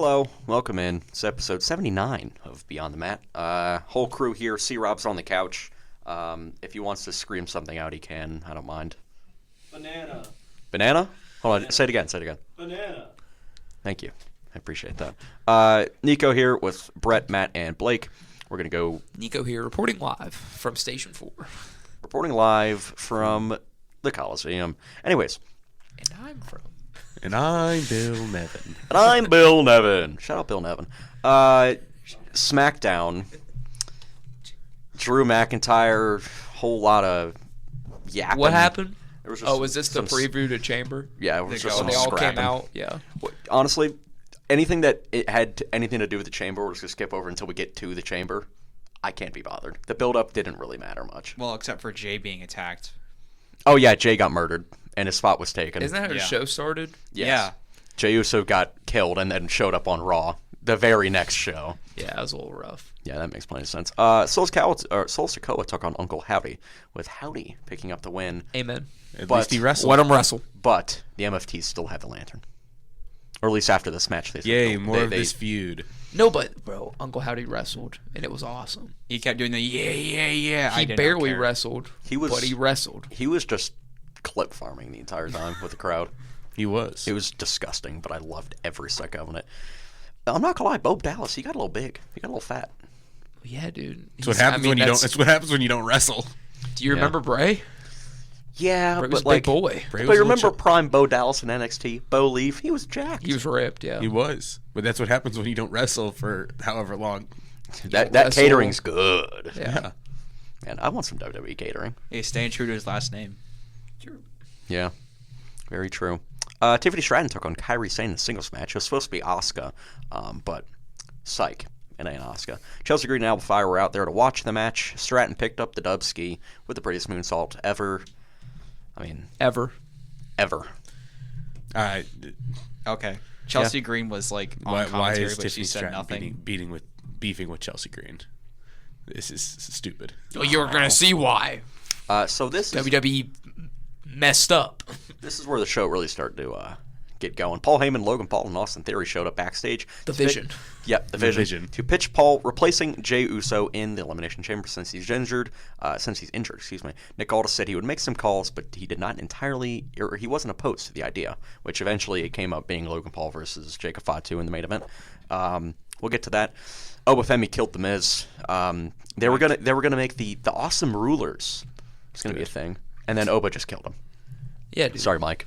Hello, welcome in. It's episode 79 of Beyond the Mat. Whole crew here. C-Rob's on the couch. If he wants to scream something out, he can. I don't mind. Banana. Banana? Hold on. Say it again. Banana. Thank you. I appreciate that. Nico here with Brett, Matt, and Blake. We're going to go... Nico here, reporting live from Station 4. Reporting live from the Coliseum. Anyways. And I'm from... And I'm Bill Nevin. And I'm Bill Nevin. Shout out Bill Nevin. SmackDown. Drew McIntyre. Whole lot of yapping. What happened? Was this the preview to Chamber? Yeah, it was just some they all scrapping. came out. Yeah. Honestly, anything that it had anything to do with the Chamber, we're just going to skip over until we get to the Chamber. I can't be bothered. The build-up didn't really matter much. Well, except for Jay being attacked. Oh, yeah, Jay got murdered, and his spot was taken. Isn't that how the show started? Yes. Yeah. Jey Uso got killed and then showed up on Raw the very next show. Yeah, that was a little rough. Yeah, that makes plenty of sense. Sol Sikoa took on Uncle Howdy, with Howdy picking up the win. Amen. At least he wrestled. Let him wrestle. But the MFTs still have the lantern. Or at least after this match. Yay, more of this feud. No, but, bro, Uncle Howdy wrestled, and it was awesome. He kept doing the yeah. He barely wrestled, but he wrestled. He was just clip farming the entire time with the crowd. He was. It was disgusting, but I loved every second of it. I'm not gonna lie, Bo Dallas, he got a little big. He got a little fat. Yeah, dude. That's what happens when you don't. That's what happens when you don't wrestle. Do you remember Bray? Yeah, Bray but was a like, big boy. but you remember prime Bo Dallas in NXT? Bo Leaf, he was jacked. He was ripped. Yeah, He was. But that's what happens when you don't wrestle for however long. That catering's good. Yeah. Man, I want some WWE catering. He's staying true to his last name. Yeah, very true. Tiffany Stratton took on Kairi Sane in a singles match. It was supposed to be Asuka, but psych, it ain't Asuka. Chelsea Green and Alba Fire were out there to watch the match. Stratton picked up the dub ski with the prettiest moonsault ever. I mean, ever. Okay. Chelsea Green was like on commentary, is but Tiffany she said Stratton nothing. beefing with Chelsea Green? This is stupid. Well, you're gonna see why. So this is WWE messed up. This is where the show really started to get going. Paul Heyman, Logan Paul, and Austin Theory showed up backstage. The Vision. The Vision. To pitch Paul replacing Jey Uso in the Elimination Chamber since he's injured. Nick Aldis said he would make some calls, but he did not entirely, or he wasn't opposed to the idea, which eventually it came up being Logan Paul versus Jacob Fatu in the main event. We'll get to that. Obafemi killed The Miz. They were gonna make the Awesome Rulers. It's gonna be a thing, and then Oba just killed him. Yeah, dude. Sorry, Mike.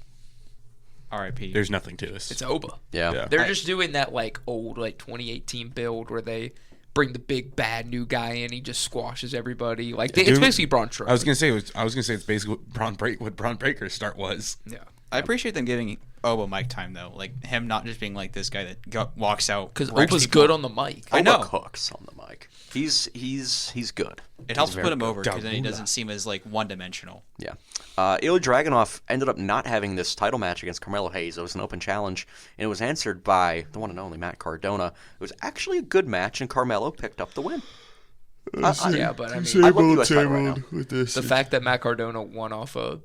R.I.P. There's nothing to us. It's Oba. Yeah. They're just doing that like old 2018 build where they bring the big bad new guy in, he just squashes everybody. It's basically Braun Strowman. I was gonna say it's basically what Braun Breaker's start was. Yeah. I appreciate them giving Oba mic time though, like him not just being like this guy that walks out because wrecks Oba's people. good on the mic. I know. Oba cooks on the mic. He's good. It helps He's put him very over because then he doesn't seem as like one-dimensional. Yeah. Ilya Dragunov ended up not having this title match against Carmelo Hayes. It was an open challenge, and it was answered by the one and only Matt Cardona. It was actually a good match, and Carmelo picked up the win. But I mean, I love the US title right now. With this. the fact that Matt Cardona won off of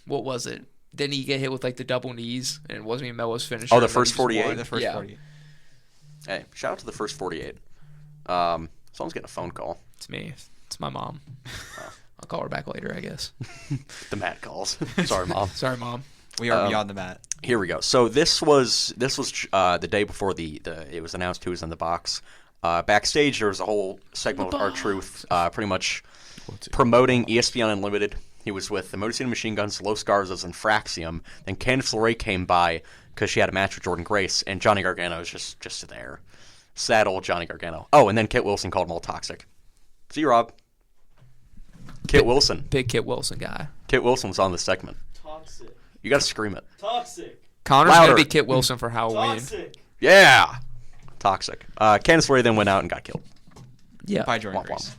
what was it? Didn't he get hit with like the double knees, and it wasn't even Melo's finish? Oh, the first 48? The first 40. Hey, shout out to the first 48. Someone's getting a phone call. It's me. It's my mom. I'll call her back later, I guess. The Matt calls. Sorry, Mom. Sorry, Mom. We are beyond the mat. Here we go. So this was the day before it was announced who was in the box. Backstage, there was a whole segment with R-Truth pretty much promoting ESPN Unlimited. He was with the Motor City Machine Guns, Los Garzas, and Fraxium. Then Candice LeRae came by because she had a match with Jordan Grace, and Johnny Gargano was just there. Sad old Johnny Gargano. Oh, and then Kit Wilson called him all toxic. See you, Rob. Kit Wilson. Big Kit Wilson guy. Kit Wilson was on the segment. Toxic. You got to scream it. Toxic. Connor's Louder. going to be Kit Wilson for Halloween. Toxic. Yeah. Toxic. Candice LeRae then went out and got killed. Yeah. By Jordan Womp Grace.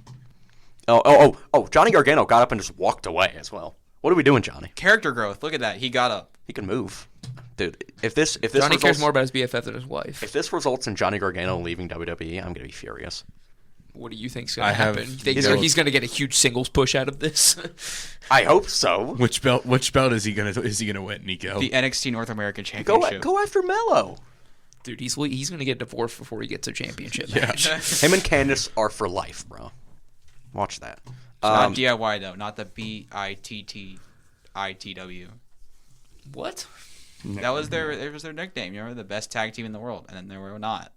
womp. Oh, Johnny Gargano got up and just walked away as well. What are we doing, Johnny? Character growth. Look at that. He got up. He can move. Dude, if this Johnny results, cares more about his BFF than his wife. If this results in Johnny Gargano leaving WWE, I'm going to be furious. What do you think's going to happen? You think no- he's going to get a huge singles push out of this? I hope so. Which belt is he gonna win, Nico? The NXT North American Championship. Go after Mello. Dude, he's going to get divorced before he gets a championship match. Him and Candice are for life, bro. Watch that. Not DIY though, not the BITTITW. What? That was their nickname. You remember, the best tag team in the world, and then they were not.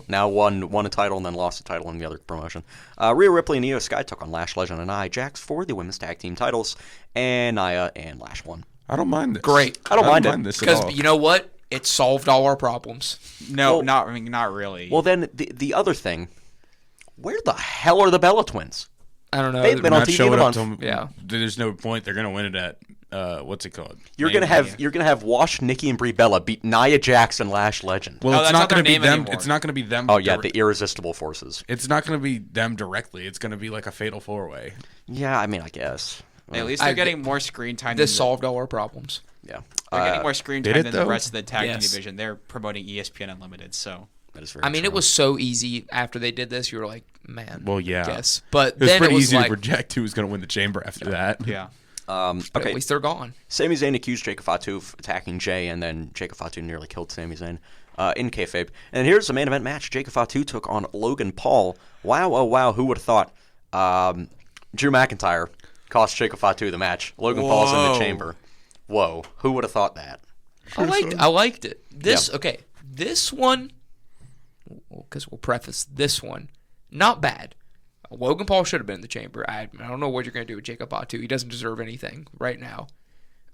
Now won a title and then lost a title in the other promotion. Rhea Ripley and Io Sky took on Lash Legend and Nia Jax for the women's tag team titles, and Nia and Lash won. I don't mind this. Great. I don't mind this because you know what? It solved all our problems. No, not really. Well, then the other thing, where the hell are the Bella Twins? I don't know. They've been on TV a month. Yeah. There's no point. They're gonna win it at what's it called? You're gonna have Wash, Nikki, and Brie Bella beat Nia Jax and Lash Legend. Well, it's that's not not gonna their be name them. anymore. It's not gonna be them. Oh yeah, the irresistible forces. It's not gonna be them directly. It's gonna be like a fatal 4-way. Yeah, I mean, I guess. At least they're getting more screen time. This solved all our problems. Yeah, they're getting more screen time than the rest of the tag team Yes. division. They're promoting ESPN Unlimited, so that is very I mean, true. it was so easy after they did this. You were like, man. Well, yeah. Guess. But It was then pretty it was easy like, to project who was gonna win the chamber after that. yeah. but okay. at least they're gone. Sami Zayn accused Jacob Fatu of attacking Jay, and then Jacob Fatu nearly killed Sami Zayn in kayfabe. And here's the main event match. Jacob Fatu took on Logan Paul. Wow, oh wow, who would have thought? Drew McIntyre cost Jacob Fatu the match. Logan Paul's in the chamber. Whoa, who would have thought that? I liked it. This one, because we'll preface this one, not bad. Logan Paul should have been in the chamber. I don't know what you're going to do with Jacob Fatu. He doesn't deserve anything right now.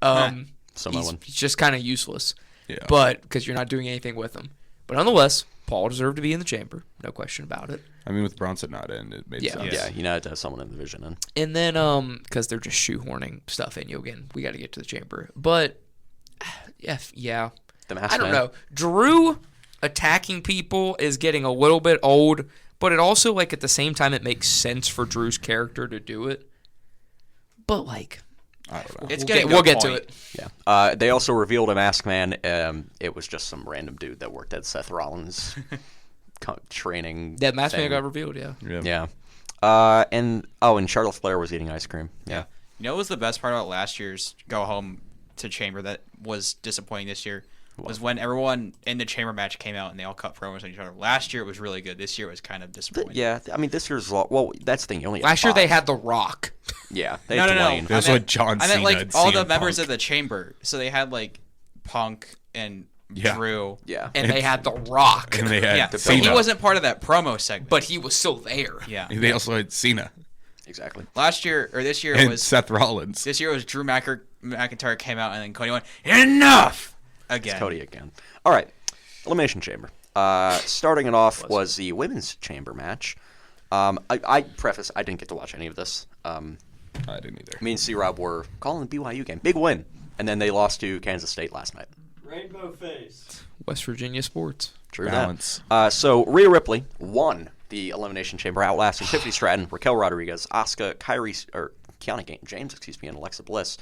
He's just kind of useless. Yeah. But because you're not doing anything with him. But nonetheless, Paul deserved to be in the chamber. No question about it. I mean, with Bronson not in, it made sense. Yeah, you had to have someone in the division in. And then, because they're just shoehorning stuff in you again, we got to get to the chamber. But, yeah. The Masked I don't Man. know. Drew attacking people is getting a little bit old, but it also, like, at the same time, it makes sense for Drew's character to do it. But, like, I don't know. we'll get to it. Yeah. They also revealed a Masked Man. It was just some random dude that worked at Seth Rollins' training. That Masked Man thing. got revealed, yeah. Yeah. And Charlotte Flair was eating ice cream. Yeah. You know what was the best part about last year's Go Home to Chamber that was disappointing this year? Was when everyone in the chamber match came out and they all cut promos on each other. Last year it was really good. This year it was kind of disappointing. Yeah, I mean, this year's that's the thing. You only Last year they had The Rock. Yeah, they No. had Dwayne. There's like John Cena. I meant like and all CM the members Punk. of the chamber. So they had like Punk and Yeah. Drew. Yeah, And they had The Rock. And they had Yeah, but Cena. he wasn't part of that promo segment. But he was still there. yeah, They also had Cena exactly. last year or this year and was Seth Rollins. this year was Drew McIntyre came out and then Cody went enough again. It's Cody again. All right, Elimination Chamber. Starting it off was the women's chamber match. I preface, I didn't get to watch any of this. I didn't either. Me and C-Rob were calling the BYU game. Big win. And then they lost to Kansas State last night. Rainbow face. West Virginia sports. True Balance. that. So Rhea Ripley won the Elimination Chamber, outlasting Tiffany Stratton, Raquel Rodriguez, Asuka, Kiana James, and Alexa Bliss.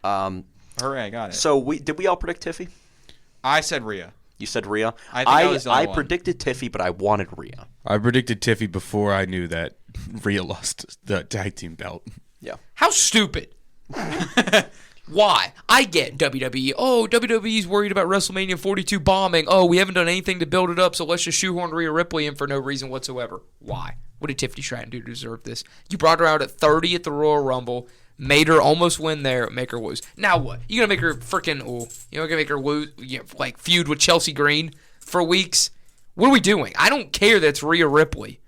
Hooray, I got it. So did we all predict Tiffy? I said Rhea. You said Rhea. I think I was the only one. predicted Tiffy, but I wanted Rhea. I predicted Tiffy before I knew that Rhea lost the tag team belt. Yeah. How stupid. Why? I get WWE. Oh, WWE's worried about WrestleMania 42 bombing. Oh, we haven't done anything to build it up, so let's just shoehorn Rhea Ripley in for no reason whatsoever. Why? What did Tiffany Stratton do to deserve this? You brought her out at 30 at the Royal Rumble, made her almost win there, make her lose. Now what? You gonna make her freaking? Gonna make her lose? Like feud with Chelsea Green for weeks? What are we doing? I don't care that's Rhea Ripley.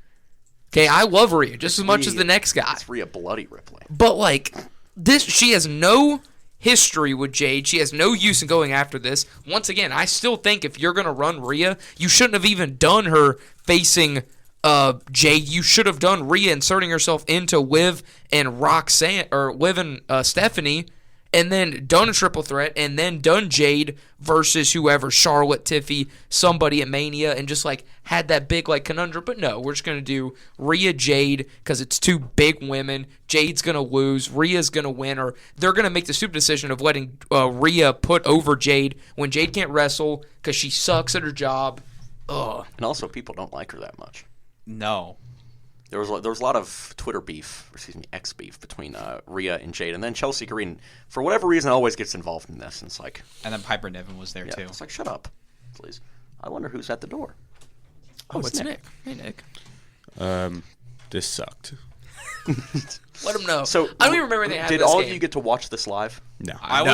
Okay, I love Rhea just as much as the next guy. It's Rhea Bloody Ripley. But like this, she has no history with Jade. She has no use in going after this. Once again, I still think if you're gonna run Rhea, you shouldn't have even done her facing Jade. You should have done Rhea inserting herself into Liv and Roxanne, or Liv and Stephanie, and then done a triple threat, and then done Jade versus whoever, Charlotte, Tiffy, somebody at Mania, and just like had that big like conundrum. But no, we're just gonna do Rhea Jade because it's two big women. Jade's gonna lose, Rhea's gonna win, or they're gonna make the stupid decision of letting Rhea put over Jade when Jade can't wrestle because she sucks at her job. Ugh. And also, people don't like her that much. No. There was a lot of Twitter beef, X beef between Rhea and Jade, and then Chelsea Green, for whatever reason, always gets involved in this. And it's like, And then Piper Niven was there too. it's like, shut up. please. I wonder who's at the door. Oh, it's Nick. Hey, Nick. This sucked. Let him know. So I don't even remember anything. Did all of you get to watch this live? No. I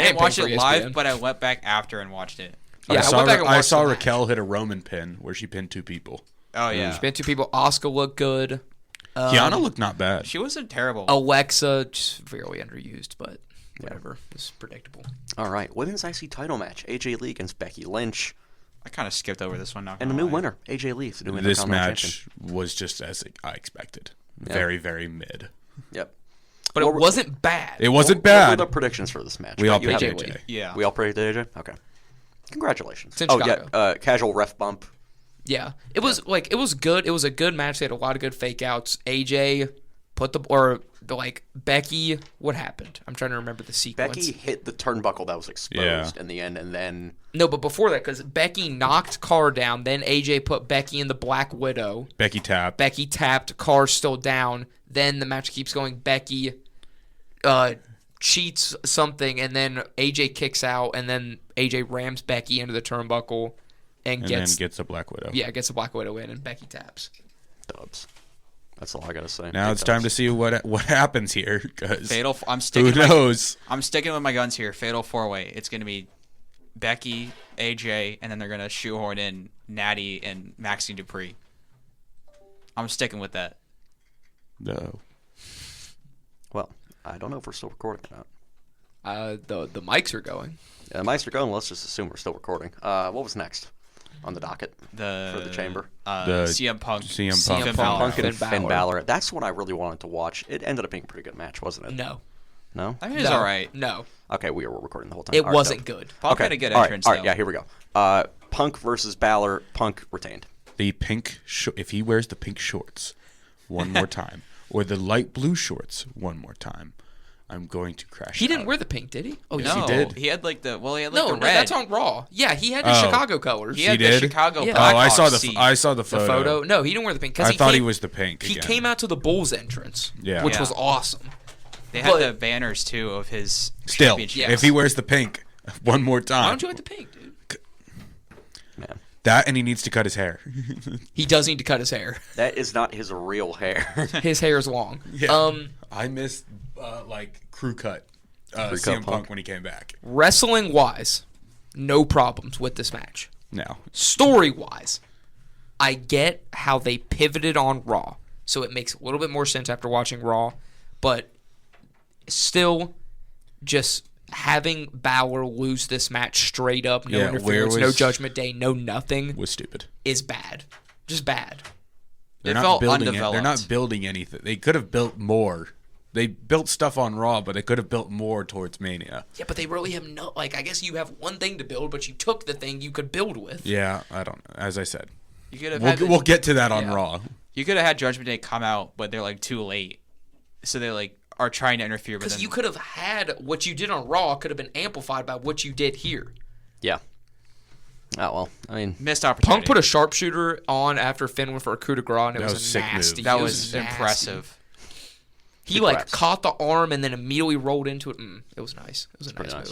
didn't watch it live, but I went back after and watched it. Yeah, I saw Raquel hit a Roman pin where she pinned 2 people. Oh yeah, She pinned 2 people. Asuka looked good. Kiana looked not bad. she wasn't terrible. Alexa just fairly underused, but whatever. It's predictable. All right, women's IC title match: AJ Lee against Becky Lynch, I kind of skipped over this one. Not and a gonna new lie. winner, AJ Lee. The new This Intercontinental match was just as I expected. Yeah. Very, very mid. Yep. But it wasn't bad. It wasn't What bad. were the predictions for this match? We all You picked have- AJ. Yeah, We all predicted AJ. Okay. Congratulations. It's in oh Chicago. yeah, casual ref bump. Yeah, it was it was good. It was a good match. They had a lot of good fake outs. AJ put Becky. What happened? I'm trying to remember the sequence. Becky hit the turnbuckle that was exposed in the end, and then No, but before that, because Becky knocked Carr down, then AJ put Becky in the Black Widow. Becky tapped. Becky tapped, Carr's still down. Then the match keeps going. Becky cheats something, and then AJ kicks out, and then AJ rams Becky into the turnbuckle and and gets then gets a Black Widow. gets the Black Widow in, and Becky taps. dubs. That's all I gotta say. Now Big it's time to dubs. see what happens here. Cause Fatal. I'm who sticking. knows? I'm sticking with my guns here. Fatal 4-way. It's gonna be Becky, AJ, and then they're gonna shoehorn in Natty and Maxine Dupree. I'm sticking with that. No. Well, I don't know if we're still recording or not. The mics are going. The mics are going. Let's just assume we're still recording. What was next on the docket for the chamber? The CM Punk. CM Punk. Finn Punk Balor. Punk and Finn Finn Balor. Balor. That's what I really wanted to watch. It ended up being a pretty good match, wasn't it? No. No? I mean, it's No. all right. No. Okay, we were recording the whole time. It All right, wasn't dope. good. Punk Okay. had a good all right, entrance. all right, though. yeah, here we go. Punk versus Balor. Punk retained. The pink. If he wears the pink shorts one more time, or the light blue shorts one more time, I'm going to crash. He didn't out. wear the pink, did he? Oh, No, he did. He had like the he had like No, the no, red. that's on Raw. Yeah, he had the Oh. Chicago colors. He had He the did? Chicago. Yeah. Oh, I saw Blackhawks the The photo. photo. No, he didn't wear the pink. 'cause I thought he came- was the pink. He again. came out to the Bulls entrance, Yeah. which Yeah. was awesome. They had But- the banners too of his Still, championship. Yes. if he wears the pink one more time, Why don't you like the pink, dude? Man, that and he needs to cut his hair. He does need to cut his hair. that is not his real hair. His hair is long. I missed crew cut Crew CM cut Punk Punk. when he came back. Wrestling wise, no problems with this match. No, Story wise, I get how they pivoted on Raw, so it makes a little bit more sense after watching Raw, but still, just having Balor lose this match straight up, no Yeah, interference, where no was- Judgment Day, no nothing, was stupid. is bad. Just bad. They're It not felt building it. undeveloped. They're not building anything. They could have built more. They built stuff on Raw, but they could have built more towards Mania. Yeah, but they really have no. I guess you have one thing to build, but you took the thing you could build with. Yeah, I don't know. As I said, You could have we'll get to that on Yeah. Raw. you could have had Judgment Day come out, but they're like too late, so they like are trying to interfere. But Because then you could have had what you did on Raw could have been amplified by what you did here. yeah. Oh well, I mean, missed opportunity. Punk put a sharpshooter on after Finn went for a coup de grace, and it That was, was a sick nasty. move. that It was nasty. impressive. He Good like reps. caught the arm and then immediately rolled into it. It was nice. It was a nice pretty nice.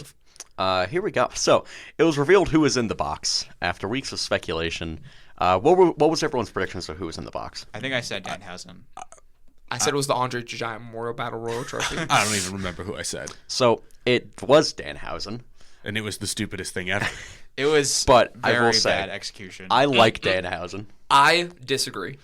move. here we go. So it was revealed who was in the box after weeks of speculation. What was everyone's predictions of who was in the box? I think I said DemandHausens. I said it was the Andre the Giant Memorial Battle Royal Trophy. I don't even remember who I said, So it was Danhausen. and it was the stupidest thing ever. It was But I very will say, bad execution. I like Danhausen. I disagree.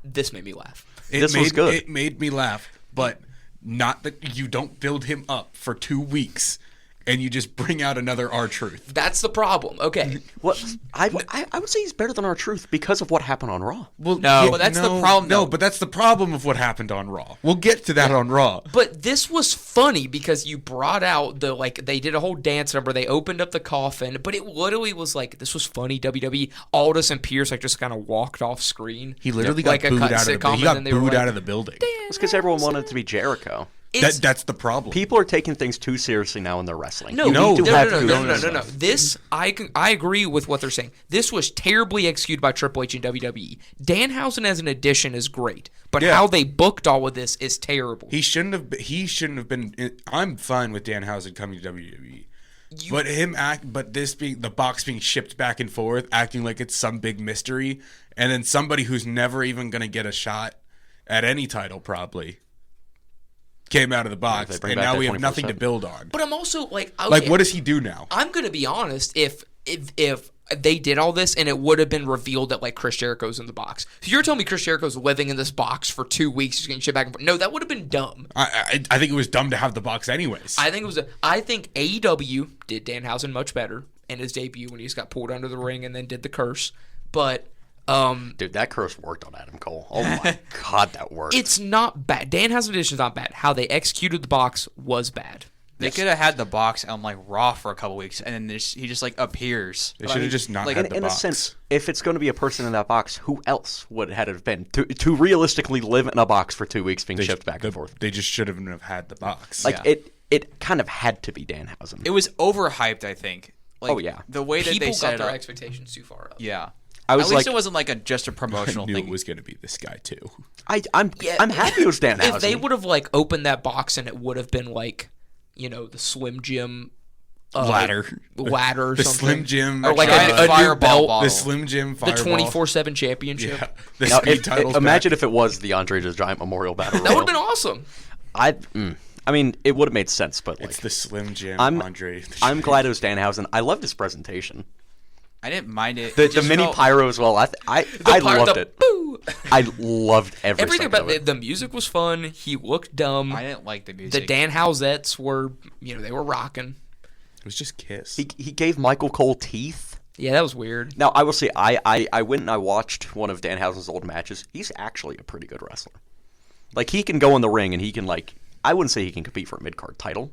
This made me laugh. This was good. It made me laugh, but not that you don't build him up for 2 weeks and you just bring out another R-Truth. That's the problem. Okay. What I would say he's better than R-Truth because of what happened on Raw. Well, No, but that's the problem, No, though. but that's the problem of what happened on Raw. We'll get to that on Raw. But this was funny because you brought out they did a whole dance number. They opened up the coffin, but it literally was like, this was funny. WWE, Aldis and Pierce just kind of walked off screen. He literally got like a booed cut out of the, sitcom, he got and then they were booed like, out of the building. It's because everyone wanted it to be Jericho. That's the problem. People are taking things too seriously now in their wrestling. No, You No, need to no, have no, who no, no, knows no, no. stuff. This I agree with what they're saying. This was terribly executed by Triple H and WWE. Danhausen as an addition is great, but Yeah. how they booked all of this is terrible. He shouldn't have been. I'm fine with Danhausen coming to WWE. But this being the box being shipped back and forth, acting like it's some big mystery, and then somebody who's never even going to get a shot at any title probably came out of the box, and now we have nothing to build on. But I'm also like, okay, like, what does he do now? I'm gonna be honest. If they did all this and it would have been revealed that like Chris Jericho's in the box, so you're telling me Chris Jericho's living in this box for 2 weeks, he's getting shit back and forth? No, that would have been dumb. I think it was dumb to have the box anyways. I think AEW did Danhausen much better in his debut when he just got pulled under the ring and then did the curse. But dude, that curse worked on Adam Cole. Oh my god, that worked. It's not bad. Danhausen edition is not bad. How they executed the box was bad. They could have had the box on like Raw for a couple weeks, and then he just like appears. They should have just not like had the in box. a sense, if it's going to be a person in that box, who else would it have been to realistically live in a box for 2 weeks being shipped back and forth? They just should have had the box. Like it kind of had to be Danhausen. It was overhyped, I think. Like, oh yeah, the way that People they got set it their up. expectations too far up. Yeah. I was At least like, it wasn't like just a promotional I knew thing. it was going to be this guy too. I'm happy it was Danhausen. If they would have like opened that box and it would have been like, you know, the Slim Jim ladder or the something. Slim Jim, Or like giant a new fireball belt. bottle. the Slim Jim The fireball, 24/7 championship. yeah, the Now, speed titles. imagine if it was the Andre the Giant Memorial Battle That would Royal. have been awesome. I mean, it would have made sense, but like, it's the Slim Jim I'm Andre. I'm glad it was Danhausen. I loved his presentation. I didn't mind it. The It just mini felt- pyro as well. I loved it. Boo! I loved Everything second about of it. the music was fun. He looked dumb. I didn't like the The music. Danhausettes were, you know, they were rocking. It was just Kiss. He gave Michael Cole teeth. Yeah, that was weird. Now I will say I went and I watched one of Danhausen's old matches. He's actually a pretty good wrestler. Like he can go in the ring and he can like I wouldn't say he can compete for a mid card title,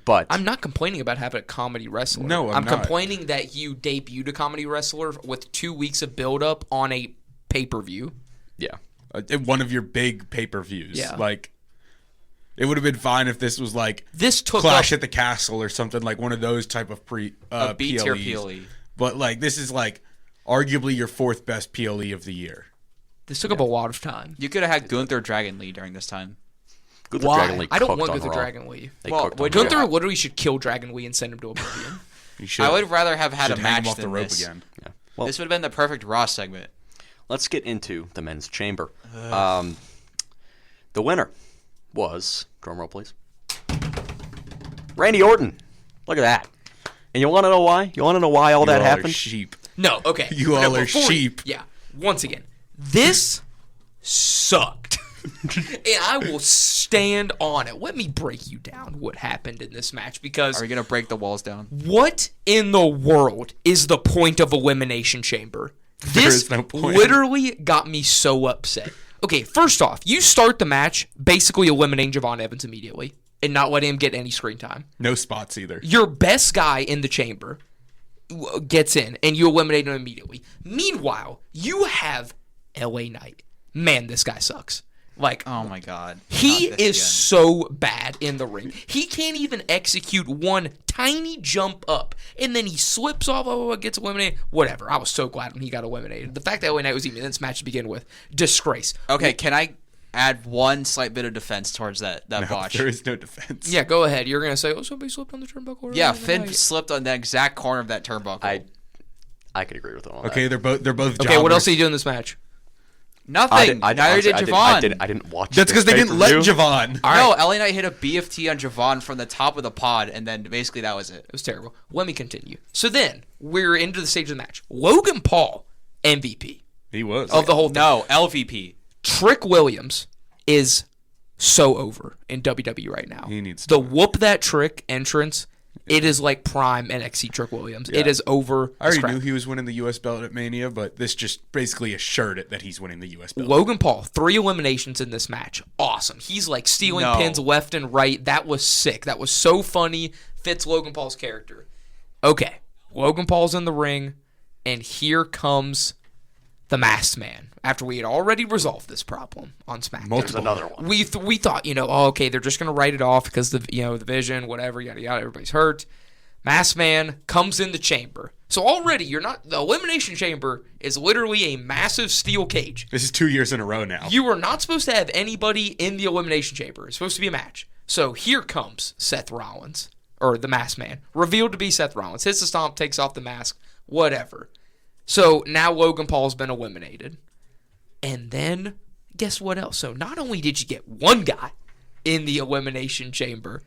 but I'm not complaining about having a comedy wrestler. No, I'm I'm not. complaining that you debuted a comedy wrestler with 2 weeks of build up on a pay-per-view. yeah. One of your big pay-per-views. Yeah. Like, it would have been fine if this was like This took Clash up, at the Castle or something, like one of those type of a B tier PLEs. PLE. But like this is like arguably your fourth best PLE of the year. this took up a lot of time. You could have had Gunther Dragon Lee during this time. Gunther Why? Dragon Lee I don't cooked want on Gunther Raw. Dragon Lee. They Well, cooked on would Raw. Gunther literally should kill Dragon Lee and send him to oblivion. You should. I would rather have had a should hang him match off the than rope this. again. Yeah. Well, This would have been the perfect Raw segment. let's get into the men's chamber. The winner was, drum roll please, Randy Orton. Look at that. And you want to know why? You want to know why all You that all are happened? sheep. No, okay. You all are before- sheep. Yeah. Once again, this sucked. And I will stand on it. Let me break you down what happened in this match because Are you going to break the walls down? what in the world is the point of Elimination Chamber? This is no point. literally got me so upset. Okay, first off, you start the match basically eliminating Javon Evans immediately and not letting him get any screen time. No spots either. Your best guy in the chamber gets in, and you eliminate him immediately. Meanwhile, you have LA Knight. Man, this guy sucks. Like, Oh my god. he Not this is again. so bad in the ring. He can't even execute one tiny jump up, and then he slips off, gets eliminated. Whatever. I was so glad when he got eliminated. The fact that LA Knight was even in this match to begin with, disgrace. Okay, can I add one slight bit of defense towards that No, botch? there is no defense. Yeah, go ahead. You're gonna say, "Oh, somebody slipped on the turnbuckle." Yeah, LA Finn Knight." slipped on the exact corner of that turnbuckle. I could agree with him on Okay, they're both Okay, jobbers. what else did he do in this match? Nothing. Neither did Javon. I didn't watch. That's because this they didn't let pay-per-view. Javon. No, LA Knight hit a BFT on Javon from the top of the pod, and then basically that was it. It was terrible. Let me continue. So then we're into the stage of the match. Logan Paul, MVP He was. of the whole thing. No, LVP. Trick Williams is so over in WWE right now. He needs the to. whoop that trick entrance. It is like prime NXT Trick Williams. It is over. I already as crap. knew he was winning the U.S. belt at Mania, but this just basically assured it that he's winning the U.S. belt. Logan Paul, 3 eliminations in this match. Awesome. He's like stealing No. pins left and right. That was sick. That was so funny. Fits Logan Paul's character. Okay. Logan Paul's in the ring, and here comes the Masked Man. After we had already resolved this problem on SmackDown. There's another one. We thought, okay, they're just going to write it off because the Vision, whatever, yada, yada, everybody's hurt. Masked Man comes in the chamber. So already the Elimination Chamber is literally a massive steel cage. This is 2 years in a row now. You are not supposed to have anybody in the Elimination Chamber. It's supposed to be a match. So here comes Seth Rollins. or the masked man, revealed to be Seth Rollins. Hits the stomp, takes off the mask, whatever. So now Logan Paul's been eliminated. And then, guess what else? So not only did you get one guy in the Elimination Chamber,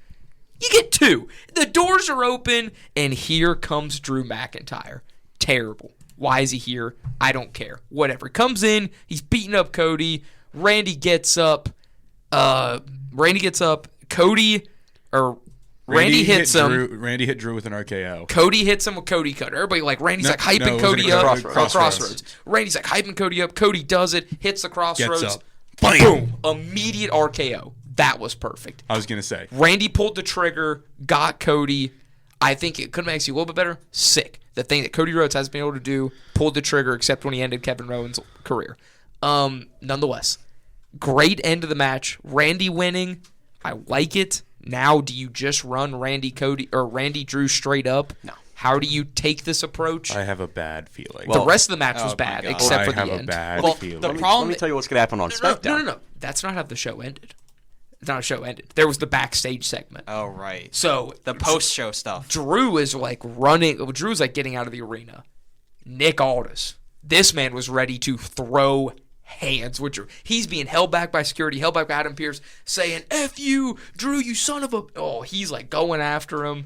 you get two. The doors are open, and here comes Drew McIntyre. Terrible. Why is he here? I don't care. Whatever. Comes in, he's beating up Cody. Randy gets up. Randy hits him. Randy hit Drew with an RKO. Cody hits him with Cody Cutter. Everybody Randy's hyping Cody up. Crossroads. Randy's hyping Cody up. Cody does it. Hits the Crossroads. Gets up. Boom. Immediate RKO. That was perfect. I was going to say. Randy pulled the trigger, got Cody. I think it could make you a little bit better. Sick. The thing that Cody Rhodes hasn't been able to do, pulled the trigger, except when he ended Kevin Owens' career. Nonetheless, great end of the match. Randy winning. I like it. Now, do you just run Randy Drew straight up? No. How do you take this approach? I have a bad feeling. The rest of the match was my bad, God. except for I the have end. a bad feeling. the Let problem. me tell you what's going to happen on SmackDown. No. That's not how the show ended. It's not how the show ended. There was the backstage segment. Oh right. So The post-show stuff. Drew is running. Drew's getting out of the arena. Nick Aldis. This man was ready to throw hands. He's being held back by security, held back by Adam Pearce, saying, F you, Drew, you son of a... Oh, he's going after him.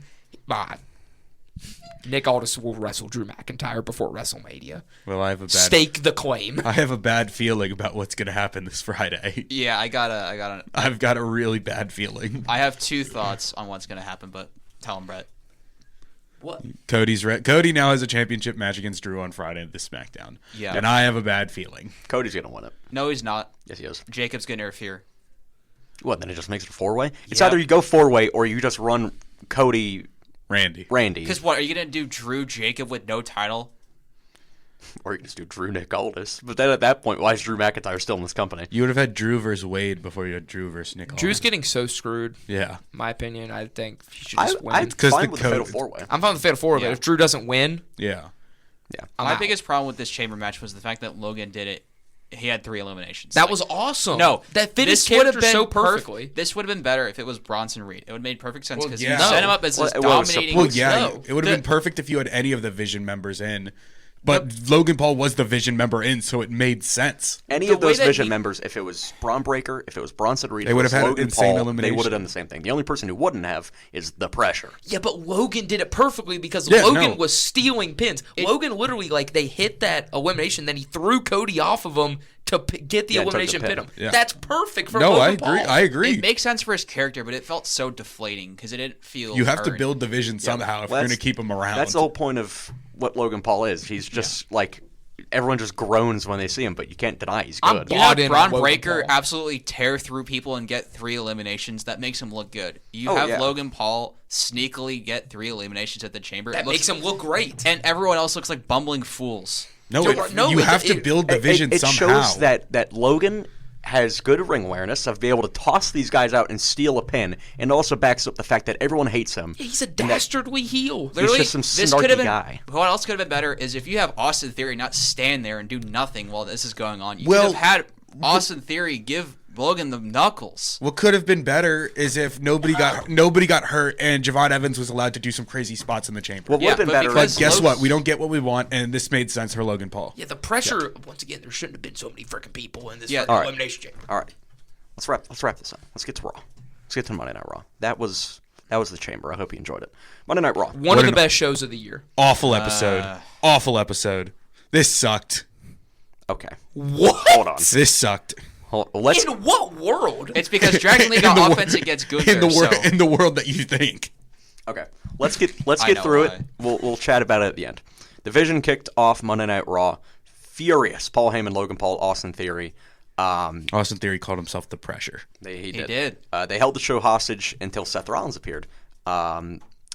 Nick Aldis will wrestle Drew McIntyre before WrestleMania. Well, I have a bad... Stake the claim. I have a bad feeling about what's going to happen this Friday. Yeah, I've got a really bad feeling. I have two thoughts on what's gonna happen, but tell them, Brett. What? Cody now has a championship match against Drew on Friday at this SmackDown. Yeah. And I have a bad feeling. Cody's going to win it. No, he's not. Yes, he is. Jacob's gonna interfere. What, then it just makes it a four-way? It's Yeah. either you go four-way or you just run Cody, Randy. Because what are you gonna do? Drew Jacob with no title? or you can just do Drew Nick Aldis. But then at that point, why is Drew McIntyre still in this company? You would have had Drew versus Wade before you had Drew versus Nick Aldis. Drew's getting so screwed. Yeah. In my opinion, I think he should just win. I'm 'Cause fine the with the fatal code- four-way. I'm fine with the Fatal 4, Yeah. but if Drew doesn't win, Yeah. Yeah. I'm My out. biggest problem with this chamber match was the fact that Logan did it. He had 3 eliminations. That Like, was awesome. no. That fit his this would have character been so perfectly. This would have been better if it was Bronson Reed. It would have made perfect sense Well, because yeah. you set him up as Well, this it was dominating. Well, yeah, No. it would have been perfect if you had any of the Vision members in. But Logan Paul was the Vision member in, so it made sense. Any The of those way that Vision he- members, if it was Braun Breaker, if it was Bronson Reed, They if it would was have had an Logan insane Paul, elimination. they would have done the same thing. The only person who wouldn't have is the pressure. Yeah, but Logan did it perfectly because Yeah, Logan no. was stealing pins. Logan literally, they hit that elimination, then he threw Cody off of him to get the Yeah, took the elimination pin. pin him. Yeah. That's perfect for No, Logan I agree. Paul. I agree. It makes sense for his character, but it felt so deflating because it didn't feel. You have to earned. build the Vision somehow if Well, you're going to keep him around. That's the whole point of what Logan Paul is. He's just everyone just groans when they see him, but you can't deny he's I'm good. You bought have in Braun on Logan Breaker Paul. absolutely tear through people and get 3 eliminations. That makes him look good. You Oh, have yeah. Logan Paul sneakily get 3 eliminations at the chamber. That It looks- makes him look great. and everyone else looks like bumbling fools. No, No, you have to it- build the Vision it somehow. shows that Logan has good ring awareness of being able to toss these guys out and steal a pin, and also backs up the fact that everyone hates him. He's a dastardly heel. Literally, just some this snarky could have been. guy. What else could have been better is if you have Austin Theory not stand there and do nothing while this is going on. You Well, could have had Austin Theory give Logan the knuckles. What could have been better is if nobody got hurt and Javon Evans was allowed to do some crazy spots in the chamber. What would have been but better because is But guess Logan- what? We don't get what we want, and this made sense for Logan Paul. Yeah, the pressure, once again, there shouldn't have been so many freaking people in this Yeah, freaking all right. elimination chamber. all right. Let's wrap this up. Let's get to Raw. Let's get to Monday Night Raw. That was the chamber. I hope you enjoyed it. Monday Night Raw. One of the best shows of the year. Awful episode. Awful episode. This sucked. Okay. What? Hold on. This sucked. Let's. In what world? It's because Dragon League In the on wor- offense it gets good in the there, world so- in the world that you think. Okay. Let's get I know through why. it. We'll chat about it at the end. Division kicked off Monday Night Raw. Furious. Paul Heyman, Logan Paul, Austin Theory. Austin Theory called himself the Pressure. He did. did. They held the show hostage until Seth Rollins appeared.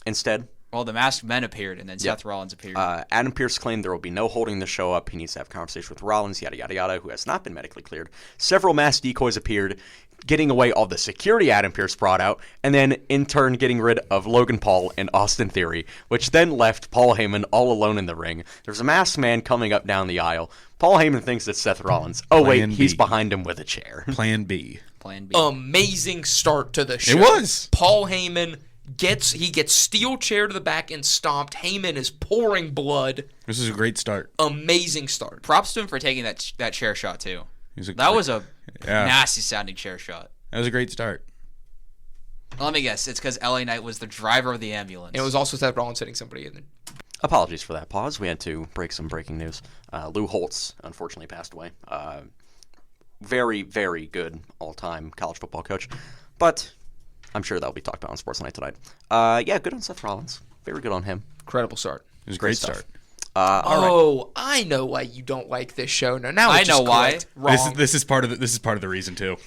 Instead, Well, the masked men appeared, and then Seth Rollins appeared. Adam Pearce claimed there will be no holding the show up. He needs to have a conversation with Rollins, yada, yada, yada, who has not been medically cleared. Several mass decoys appeared, getting away all the security Adam Pearce brought out, and then, in turn, getting rid of Logan Paul and Austin Theory, which then left Paul Heyman all alone in the ring. There's a masked man coming up down the aisle. Paul Heyman thinks it's Seth Rollins. Oh, wait, Plan he's B. behind him with a chair. Plan B. Plan B. Amazing start to the show. was. Paul Heyman He gets steel chair to the back and stomped. Heyman is pouring blood. This is a great start. Amazing start. Props to him for taking that chair shot too. That was a nasty sounding chair shot. That was a great start. Let me guess. It's because LA Knight was the driver of the ambulance. And it was also Seth Rollins hitting somebody in there. Apologies for that pause. We had to break some breaking news. Lou Holtz unfortunately passed away. Very, very good all-time college football coach. But I'm sure that'll be talked about on Sports Night tonight. Yeah, good on Seth Rollins. Very good on him. Incredible start. It was a great start. I know why you don't like this show. Now I know why. Wrong. This is part of the reason too.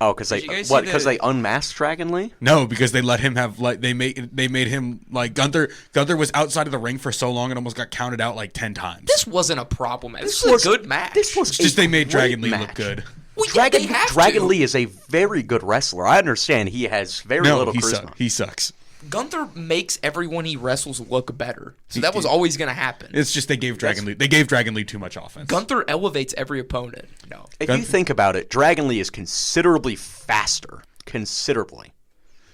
Oh, because they unmasked Dragon Lee? No, because they let him have they made him like Gunther was outside of the ring for so long and almost got counted out like 10 times. This wasn't a problem. This was a good match. This was just they made Dragon Lee match. look good. Well, yeah, Dragon Lee is a very good wrestler. I understand he has very little charisma. He sucks. Gunther makes everyone he wrestles look better. So that was always going to happen. It's just they gave Dragon Lee too much offense. Gunther elevates every opponent. No. If you think about it, Dragon Lee is considerably faster. Considerably.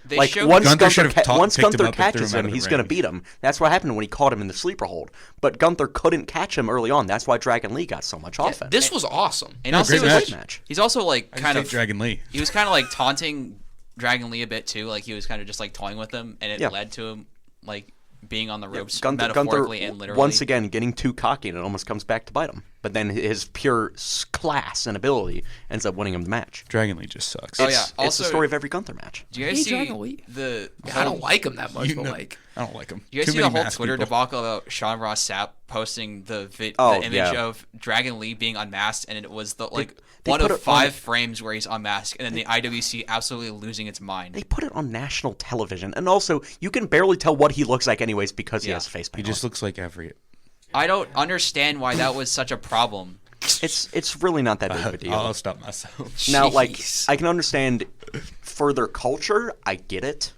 Once Gunther catches him, he's going to beat him. That's what happened when he caught him in the sleeper hold. But Gunther couldn't catch him early on. That's why Dragon Lee got so much offense. This was awesome. And also, great match. He's also like kind of Dragon Lee. He was kind of like taunting Dragon Lee a bit too. Like he was kind of just like toying with him, and it led to him like being on the ropes metaphorically and literally. Once again, getting too cocky, and it almost comes back to bite him. But then his pure class and ability ends up winning him the match. Dragon Lee just sucks. It's the story of every Gunther match. Do you guys see the? I don't like him that much, but like I don't like him. Do you guys see the whole Twitter debacle about Sean Ross Sapp posting the image of Dragon Lee being unmasked, and it was the one of 5 frames where he's unmasked, and then the IWC absolutely losing its mind. They put it on national television, and also you can barely tell what he looks like anyways because he has a face paint. He just looks like Everett. I don't understand why that was such a problem. It's really not that big of a deal. I'll stop myself. Now, I can understand further culture. I get it.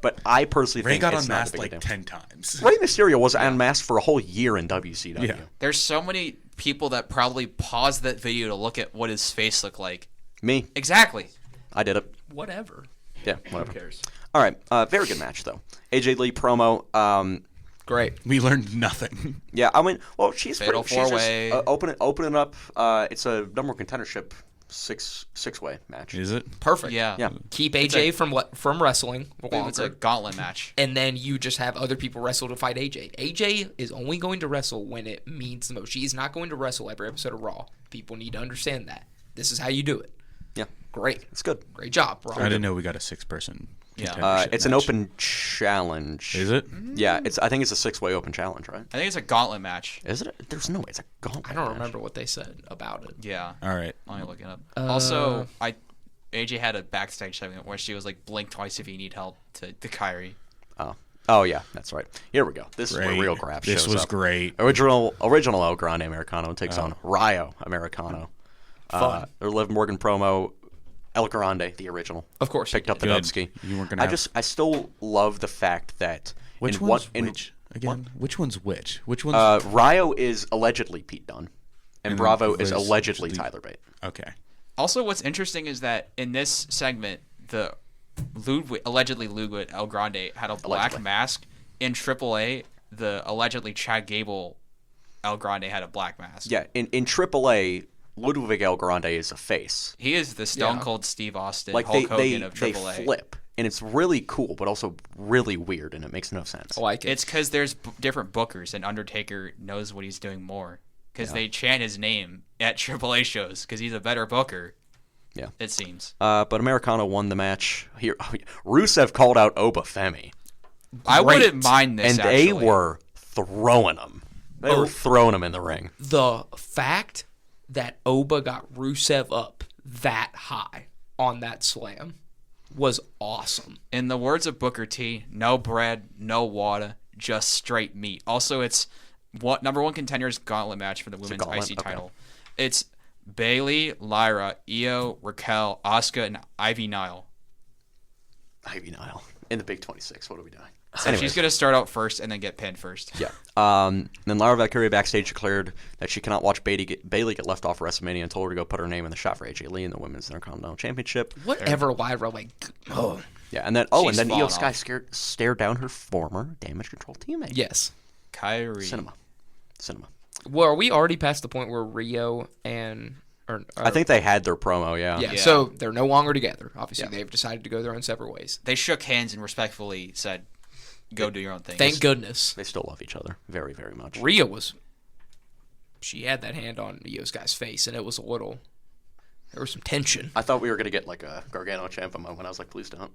But I personally think got it's unmasked not a big deal. 10 times. Rey Mysterio was unmasked for a whole year in WCW. Yeah. There's so many people that probably paused that video to look at what his face looked like. Me. Exactly. I did it. whatever. Yeah, whatever. Who cares? All right. Very good match, though. AJ Lee promo. Great. We learned nothing. Yeah, I mean, well, she's Fatal four-way. Opening up. It's a number one contendership six-way match. Is it? Perfect. Yeah. Keep AJ from wrestling It's a longer, gauntlet match. and then you just have other people wrestle to fight AJ. AJ is only going to wrestle when it means the most. She is not going to wrestle every episode of Raw. People need to understand that. This is how you do it. Yeah, Great. it's good. Great job, Raw. I didn't know we got a 6-person. Yeah. contendership It's an match. open challenge. Is it? Yeah, I think it's a 6-way open challenge, right? I think it's a gauntlet match. Is it? There's no way it's a gauntlet. I don't match. remember what they said about it. Yeah. All right. Let me look it up. Also, AJ had a backstage segment where she was like, blink twice if you need help to Kyrie. Oh yeah, that's right. Here we go. This is where Great. real graph This shows was up. great. Original El Grande Americano takes on Rayo Americano. Fun. Their Liv Morgan promo. El Grande, the original, Of course. picked up the Good. Dubsky. You weren't gonna I still love the fact that Which one's which? Again, which one's which? Which one's... Rayo is allegedly Pete Dunne, and Bravo is Liz allegedly actually- Tyler Bate. Okay. Also, what's interesting is that in this segment, the allegedly Ludwig El Grande had a black Allegedly. mask. In AAA, the allegedly Chad Gable El Grande had a black mask. Yeah, in AAA, Ludwig El Grande is a face. He is the Stone Yeah. Cold Steve Austin, Like Hulk they Hogan of AAA. flip, and it's really cool, but also really weird, and it makes no sense. I like it. It's because there's different bookers, and Undertaker knows what he's doing more. Because they chant his name at AAA shows, because he's a better booker. Yeah. It seems. But Americano won the match. Here, Rusev called out Oba Femi, I wouldn't mind this, and they actually. were throwing him. They were throwing him in the ring. The fact that Oba got Rusev up that high on that slam was awesome. In the words of Booker T, no bread, no water, just straight meat. Also, it's number one contender's gauntlet match for the women's gauntlet? IC Okay. title. It's Bailey, Lyra, Io, Raquel, Asuka, and Ivy Nile. Ivy Nile in the Big 26. What are we doing? So she's going to start out first and then get pinned first. Yeah. Then Lyra Valkyria backstage declared that she cannot watch Bailey get left off WrestleMania and told her to go put her name in the shot for AJ Lee in the Women's Intercontinental Championship. Whatever, Lyra, Yeah, and then She's Io fallen Sky off. stared down her former Damage Control teammate. Yes. Kyrie. Cinema. Well, are we already past the point where Rio and... I think they had their promo, yeah. Yeah, so they're no longer together. Obviously, they've decided to go their own separate ways. They shook hands and respectfully said, go do your own thing. Thank goodness. They still love each other very, very much. Rio was... She had that hand on Io Sky's face, and it was a little... There was some tension. I thought we were going to get like a Gargano Ciampa moment. I was like, please don't.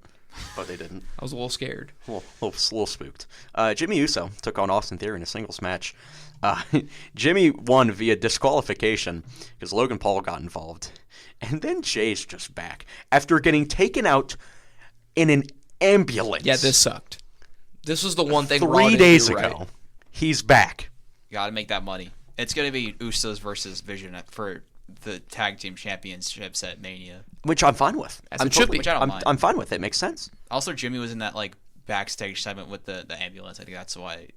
But they didn't. I was a little scared. A little spooked. Jimmy Uso took on Austin Theory in a singles match. Jimmy won via disqualification because Logan Paul got involved. And then Jay's just back after getting taken out in an ambulance. Yeah, this sucked. This was the one thing 3 days ago. He's back. You got to make that money. It's going to be Usos versus Vision for the tag team championships at Mania. Which I'm fine with. As it should be. Which I don't mind. I'm fine with it. It makes sense. Also, Jimmy was in that like backstage segment with the ambulance. I think that's why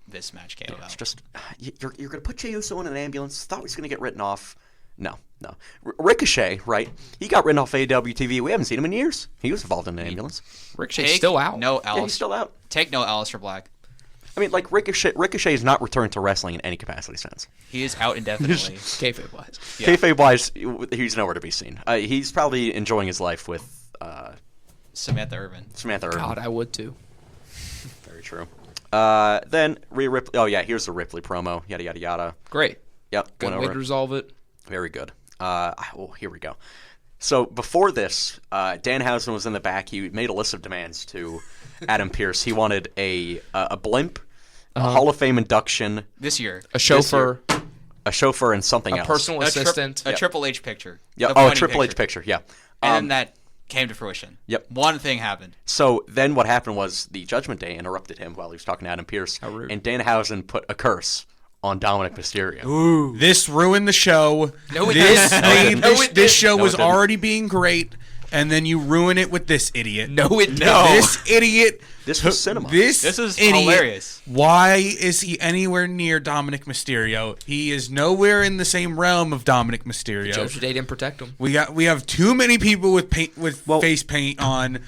this match came about. It's just, you're going to put Jey Uso in an ambulance. Thought he was going to get written off. No. Ricochet, right? He got written off AEW TV. We haven't seen him in years. He was involved in an ambulance. Ricochet's still out. No, Yeah, he's still out. Take no Alistair Black. I mean, like, Ricochet is not returned to wrestling in any capacity sense. He is out indefinitely. Kayfabe-wise. Yeah. Kayfabe-wise, he's nowhere to be seen. He's probably enjoying his life with Samantha Irvin. God, I would too. Very true. Then Rhea Ripley. Oh, yeah, here's the Ripley promo. Yada, yada, yada. Great. Yep. Good way to resolve it. Very good. Here we go. So before this, Danhausen was in the back. He made a list of demands to Adam Pearce. He wanted a blimp, a Hall of Fame induction, This year. A chauffeur, a chauffeur, and something a else. personal assistant. A Triple H picture. Yeah. A Oh, a pointing Triple H picture. Yeah. And then that came to fruition. Yep. One thing happened. So then what happened was the Judgment Day interrupted him while he was talking to Adam Pearce. How rude. And Danhausen put a curse on Dominic Mysterio. This ruined the show. No, it this didn't. made No, this, it this didn't. show No, was it didn't. already being great, and then you ruin it with this idiot. No, it didn't. This idiot. This was cinema. This is idiot, hilarious. Why is he anywhere near Dominic Mysterio? He is nowhere in the same realm of Dominic Mysterio. Judgment Day didn't protect him. We have too many people with face paint on.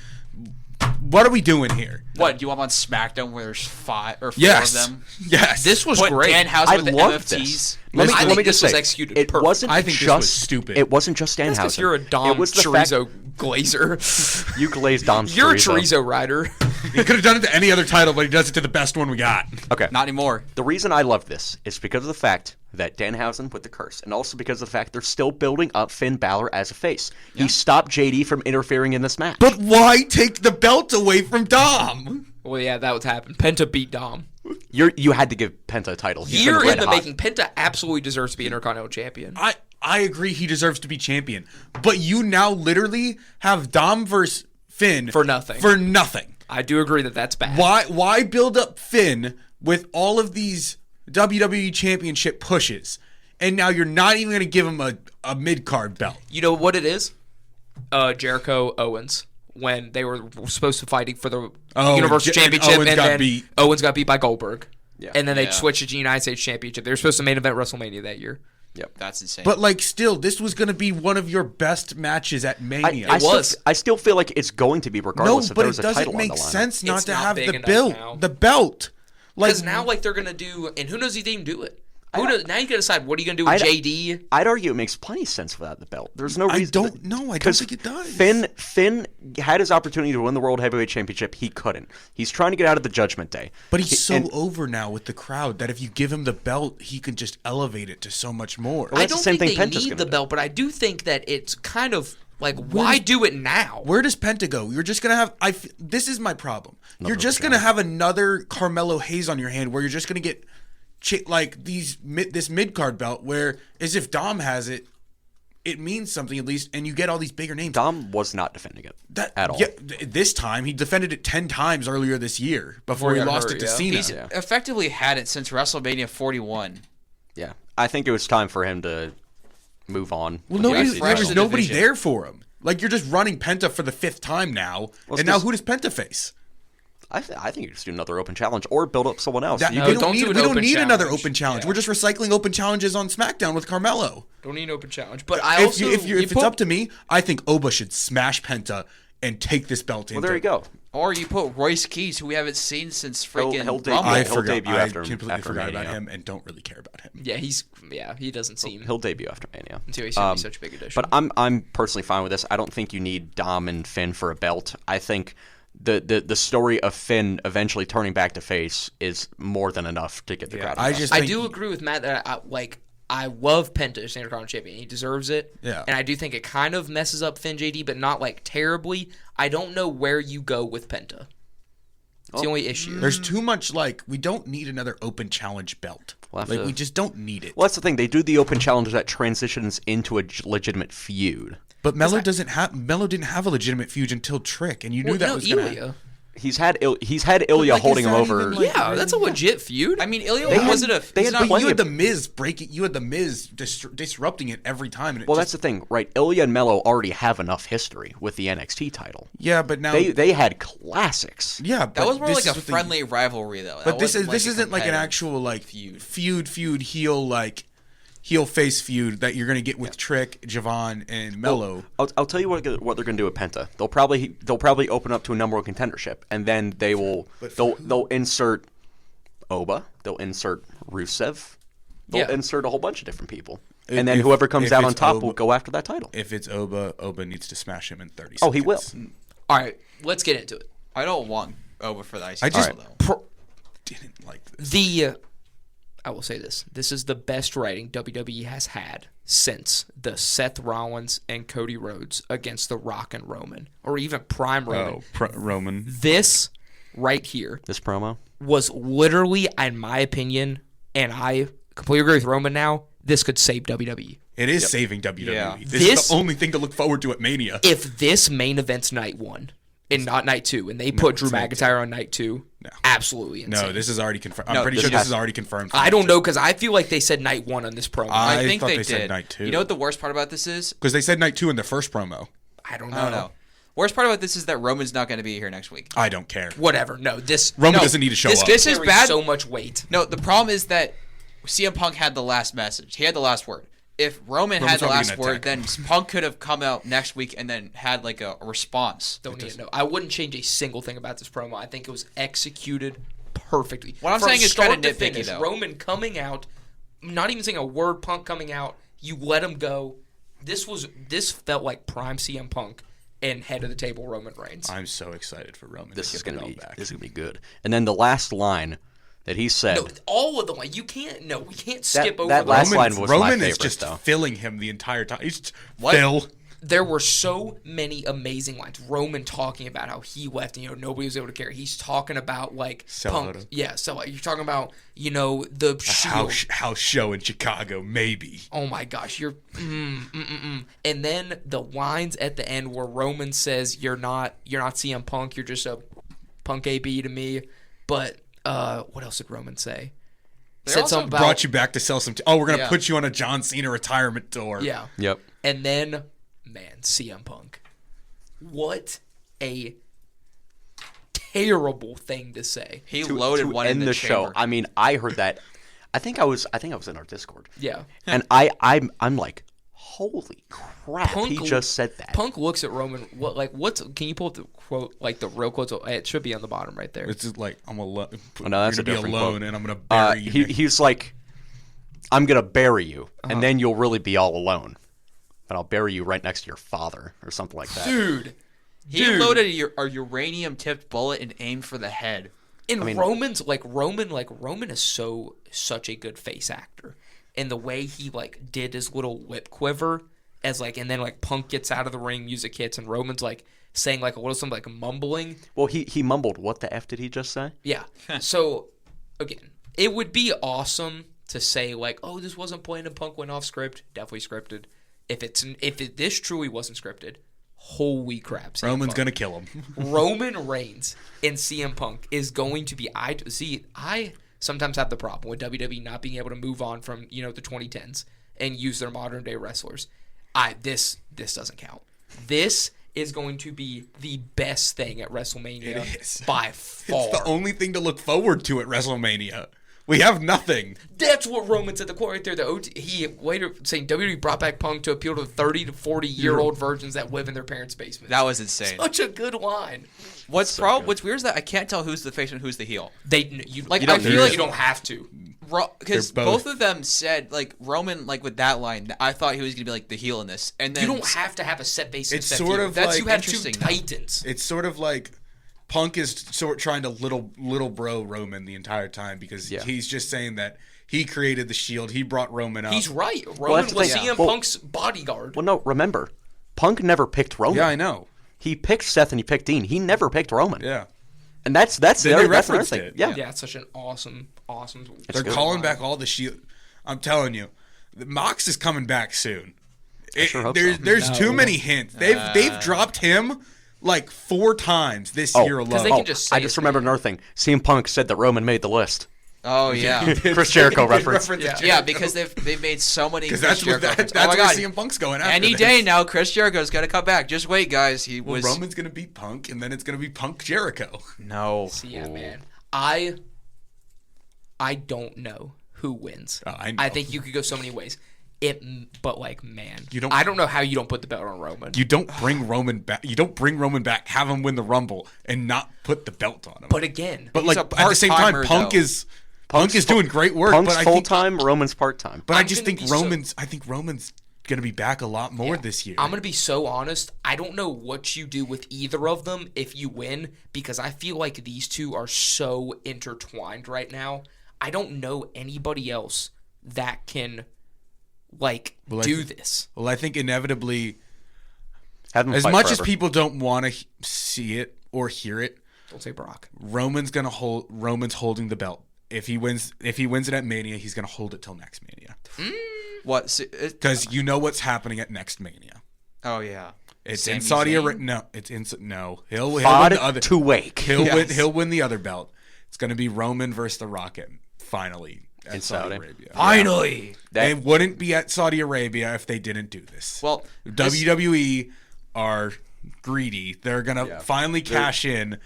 What are we doing here? What, do you want him on SmackDown where there's 5 or 4 Yes. of them? Yes. This was Put great. Danhausen with the love MFTs. this. I Let think me this just was say, executed it perfect. wasn't I think just this was stupid. It wasn't just Danhausen. That's because you're a Dom it was the fact- chorizo glazer. You glazed Dom's You're a chorizo. chorizo rider. He could have done it to any other title, but he does it to the best one we got. Okay. Not anymore. The reason I love this is because of the fact that Danhausen put the curse, and also because of the fact they're still building up Finn Balor as a face. He stopped JD from interfering in this match. But why take the belt away from Dom? Well, yeah, that would happen. Penta beat Dom. You had to give Penta a title. He's been Year red in the hot. making, Penta absolutely deserves to be Intercontinental Champion. I agree he deserves to be champion. But you now literally have Dom versus Finn For nothing. For nothing. I do agree that that's bad. Why build up Finn with all of these WWE Championship pushes, and now you're not even going to give him a mid-card belt? You know what it is? Jericho Owens. When they were supposed to fighting for the Universal and Championship, Owens and got then beat. Owens got beat by Goldberg. Yeah. And then they Yeah. switched to the United States Championship. They were supposed to main event WrestleMania that year. Yep. That's insane. But like, still, this was going to be one of your best matches at Mania. I still feel like it's going to be regardless if but there's it a doesn't title make on the line. sense not It's to not have big the enough belt. now. The belt. Because now, like, they're going to do, and who knows if they can do it? Now you got to decide, what are you going to do with JD? I'd argue it makes plenty of sense without the belt. There's no I reason. don't know. I don't think it does. Finn had his opportunity to win the World Heavyweight Championship. He couldn't. He's trying to get out of the Judgment Day. But he's so over now with the crowd that if you give him the belt, he can just elevate it to so much more. Well, I that's the don't same think thing they Penta's need gonna the do. belt, but I do think that it's kind of like, why do it now? Where does Penta go? You're just going to have... this is my problem. You're just going to have another Carmelo Hayes on your hand where you're just going to get... like this mid-card belt where as if Dom has it, it means something at least, and you get all these bigger names. Dom was not defending it at all. Yeah, this time he defended it 10 times earlier this year before he he got lost hurt, it to yeah. Cena. He's effectively had it since WrestleMania 41. Yeah. I think it was time for him to move on. Well, with the nobody, IC fresh there's in title. the nobody division. there for him. Like, you're just running Penta for the 5th time now, and now who does Penta face? I think you just do another open challenge or build up someone else. That, You No, we could- don't don't need, do an we don't open need another challenge. open challenge. Yeah. We're just recycling open challenges on SmackDown with Carmelo. Don't need an open challenge. But I also... If it's up to me, I think Oba should smash Penta and take this belt into. Well, there you go. Or you put Royce Keys, who we haven't seen since freaking He'll Rumble. I after completely forgot Mania. about him and don't really care about him. Yeah, he doesn't seem He'll debut after Mania. until he's gonna be such a big addition. But I'm personally fine with this. I don't think you need Dom and Finn for a belt. I think the story of Finn eventually turning back to face is more than enough to get the crowd. I do agree with Matt that I love Penta as Intercontinental Champion. He deserves it. Yeah. And I do think it kind of messes up Finn JD, but not like terribly. I don't know where you go with Penta. It's the only issue. There's too much, we don't need another open challenge belt. We just don't need it. Well, that's the thing. They do the open challenge that transitions into a legitimate feud. But Melo didn't have a legitimate feud until Trick, and you knew that was going to happen. He's had Ilya holding him over. Yeah, that's a legit feud. I mean, Ilya wasn't a. But you had the Miz breaking. You had the Miz disrupting it every time. And That's the thing, right? Ilya and Melo already have enough history with the NXT title. Yeah, but now they had classics. Yeah, that was more like a friendly rivalry, though. But this isn't like an actual feud heel face feud that you're going to get with Trick, Javon, and Melo. Well, I'll tell you what they're going to do with Penta. They'll probably open up to a number one contendership, and then they'll insert Oba, they'll insert Rusev, they'll insert a whole bunch of different people, and then whoever comes out on top will go after that title. If it's Oba needs to smash him in 30 seconds. Oh, he will. All right, let's get into it. I don't want Oba for the IC I just title, didn't like this. I will say this. This is the best writing WWE has had since the Seth Rollins and Cody Rhodes against The Rock and Roman, or even Prime Roman. Roman. This right here This promo was literally, in my opinion, and I completely agree with Roman now, this could save WWE. It is saving WWE. Yeah. This is the only thing to look forward to at Mania. If this main event's night 1 and not night 2, and they put Drew McIntyre on night 2, absolutely insane. No, this is already confirmed. I'm pretty sure this is already confirmed. I don't know, because I feel like they said night 1 on this promo. I think thought they did. said night 2. You know what the worst part about this is? Because they said night 2 in the first promo. I don't know. I don't know. Worst part about this is that Roman's not going to be here next week. I don't care. Whatever. No, this Roman doesn't need to show up. This is bad. So much weight. No, the problem is that CM Punk had the last message. He had the last word. If Roman had the last word, then Punk could have come out next week and then had like a response. Don't need to know. I wouldn't change a single thing about this promo. I think it was executed perfectly. What I'm From saying is start kind of to nitpicky, finish, though. Roman coming out, not even saying a word, Punk coming out, you let him go. This felt like prime CM Punk and head of the table Roman Reigns. I'm so excited for Roman. this is going to be back. this is going to be good. And then the last line that he said. No, all of them. Like, we can't skip over that the last line was Roman my is favorite, just though. filling him the entire time. He's just, Phil. There were so many amazing lines. Roman talking about how he left and nobody was able to care. He's talking about like Punk. Yeah, so like, you're talking about the house show in Chicago, maybe. Oh my gosh, you're and then the lines at the end where Roman says you're not CM Punk, you're just a Punk AB to me. But what else did Roman say? Said something about brought you back to sell some. We're gonna put you on a John Cena retirement tour. Yeah. Yep. And then, man, CM Punk. What a terrible thing to say. He loaded one in the show. chamber. I mean, I heard that. I think I was in our Discord. Yeah. And I'm like, holy crap! He just said that. Punk looks at Roman. Can you pull up the quote? Like the real quote? It should be on the bottom right there. It's just like I'm alone. Oh, no, that's you're gonna a be different alone, quote. and I'm gonna bury you. He's like, I'm gonna bury you, and then you'll really be all alone. But I'll bury you right next to your father, or something like that. Dude. He loaded a uranium-tipped bullet and aimed for the head. And Roman is such a good face actor. And the way he did his little lip quiver and then Punk gets out of the ring, music hits, and Roman's saying a little something mumbling. Well, he mumbled. What the F did he just say? Yeah. So again, it would be awesome to say oh, this wasn't planned and Punk went off script. Definitely scripted. If this truly wasn't scripted, holy crap! Roman's gonna kill him. Roman Reigns and CM Punk is going to be. I sometimes have the problem with WWE not being able to move on from the 2010s and use their modern day wrestlers. This doesn't count. This is going to be the best thing at WrestleMania by far. It's the only thing to look forward to at WrestleMania. We have nothing. That's what Roman said. The quote right there. He later saying WWE brought back Punk to appeal to the 30 to 40-year-old virgins that live in their parents' basement. That was insane. Such a good line. What's weird is that I can't tell who's the face and who's the heel. I feel like you don't have to. Because both of them said, like, Roman, like, with that line, I thought he was going to be, like, the heel in this. And then you don't have to have a set base. It's sort of that's like you have two titans. It's sort of like Punk is trying to little bro Roman the entire time because he's just saying that he created the Shield. He brought Roman up. He's right. Roman was CM Punk's bodyguard. Well, no, remember, Punk never picked Roman. Yeah, I know. He picked Seth and he picked Dean. He never picked Roman. Yeah. And that's the other thing. It. Yeah, it's such an awesome. They're calling back all the Shield. I'm telling you, Mox is coming back soon. There's too many hints. They've dropped him like 4 times this year alone. They can just say I just remembered another thing. CM Punk said that Roman made the list. Oh yeah, Chris Jericho reference. Yeah, because they've made so many. Because that's where CM Punk's going after Any this. day now, Chris Jericho's got to come back. Just wait, guys. Roman's gonna beat Punk, and then it's gonna be Punk Jericho. No. Yeah, man. I don't know who wins. I think you could go so many ways. But man, I don't know how you don't put the belt on Roman. You don't bring Roman back. Have him win the Rumble, and not put the belt on him. But again, like at the same time, Punk is doing great work. Punk's but full time, Roman's part time. But I think Roman's gonna be back a lot more this year. I'm gonna be so honest. I don't know what you do with either of them if you win, because I feel like these two are so intertwined right now. I don't know anybody else that can do this. Well, I think inevitably, as much as people don't want to see it or hear it, don't say Brock. Roman's holding the belt. If he wins it at Mania, he's gonna hold it till next Mania. What? Because you know what's happening at next Mania. Oh yeah. It's in Saudi Arabia. No, it's in He'll win the other. To wake. He'll win the other belt. It's gonna be Roman versus the Rocket finally. In Saudi Arabia. Finally! They wouldn't be at Saudi Arabia if they didn't do this. Well, WWE are greedy. They're going to finally cash in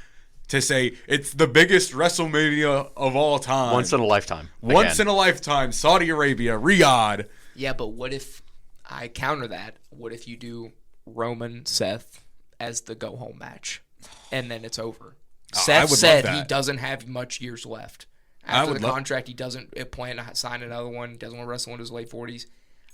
to say it's the biggest WrestleMania of all time. Once in a lifetime. Once in a lifetime. Saudi Arabia, Riyadh. Yeah, but what if I counter that? What if you do Roman, Seth as the go-home match, and then it's over? Seth said he doesn't have much years left. After the contract, he doesn't plan to sign another one. He doesn't want to wrestle in his late 40s.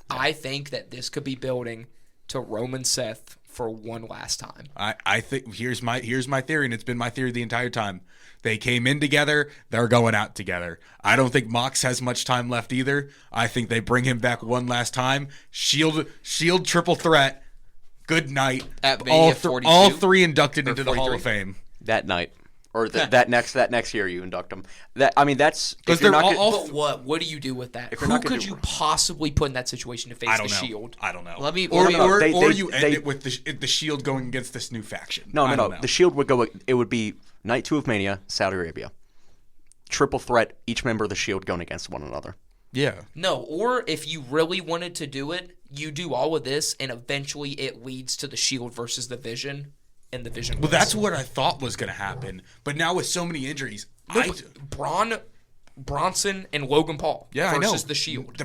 Yeah. I think that this could be building to Roman Seth for one last time. I think here's my theory, and it's been my theory the entire time. They came in together. They're going out together. I don't think Mox has much time left either. I think they bring him back one last time. Shield triple threat. Good night. At Mania 42? All 3 inducted into the Hall of Fame that night. Or that next year you induct them. That's because they're but what do you do with that? Who could you possibly put in that situation to face the Shield? I don't know. Or you end it with the Shield going against this new faction. No. The Shield would go. It would be night 2 of Mania, Saudi Arabia. Triple threat. Each member of the Shield going against one another. Yeah. No, or if you really wanted to do it, you do all of this, and eventually it leads to the Shield versus the Vision. And the Vision. Well, that's what I thought was going to happen. But now with so many injuries, Bronson and Logan Paul versus the Shield.